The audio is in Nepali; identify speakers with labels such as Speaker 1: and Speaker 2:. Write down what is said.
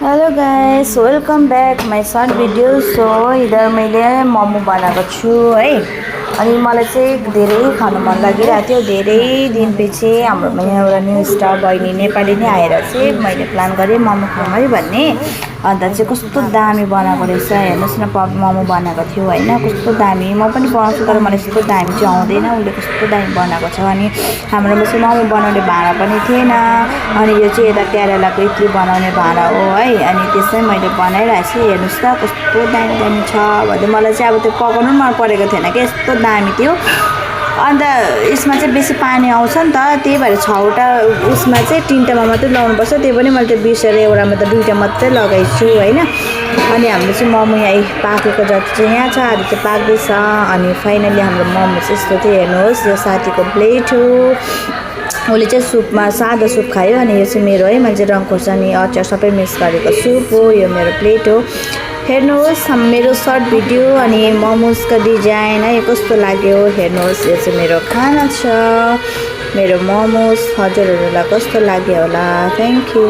Speaker 1: Hello guys, welcome back my short video. So इधर मैले मोमो बनाएको छु है। अनि मलाई चाहिँ धेरै खानु मन लागिरहेको थियो। धेरै दिनपछि हाम्रोमा एउटा न्यू स्टार बहिनी नेपाली नै आएर चाहिँ मैले प्लान गरेँ मोमो खाउँ है भन्ने। अन्त चाहिँ कस्तो दामी बनाएको रहेछ, हेर्नुहोस् न। मोमो बनाएको थियो होइन, कस्तो दामी। म पनि बनाउँछु तर मलाई यस्तो दामी चाहिँ आउँदैन। उसले कस्तो दामी बनाएको छ। अनि हाम्रोमा चाहिँ मोमो बनाउने भाँडा पनि थिएन। अनि यो चाहिँ यता केरलाको इडली बनाउने भाँडा हो है। अनि त्यसमै मैले बनाइरहेको छु। हेर्नुहोस् त कस्तो दामी दामी छ भन्दै। मलाई चाहिँ अब त्यो पकाउनु मन परेको थिएन कि, यस्तो दामी थियो। अन्त यसमा चाहिँ बेसी पानी आउँछ नि त, त्यही भएर 6वटा उसमा चाहिँ 3टामा मात्रै लगाउनुपर्छ। त्यो पनि मैले त्यो बिर्सेर एउटामा त 2टा मात्रै लगाइछु होइन। अनि हाम्रो चाहिँ मोमो यहाँ पाकेको जति चाहिँ यहाँ छ, अरू चाहिँ पाक्दैछ। अनि फाइनली हाम्रो मोमो चाहिँ यस्तो थियो। हेर्नुहोस्, यो साथीको प्लेट हो। उसले चाहिँ सुपमा सादा सुप खायो। अनि यो चाहिँ मेरो है, मैले चाहिँ रङ खोर्सानी अचार सबै मिक्स गरेको सुप हो। यो मेरो प्लेट हो। हेर्नुहोस् मेरो सर्ट भिडियो अनि मोमोजको डिजाइन है कस्तो लाग्यो हेर्नुहोस्। यो चाहिँ मेरो खाना छ, मेरो मोमोज। हजुरहरूलाई कस्तो लाग्यो होला। Thank you.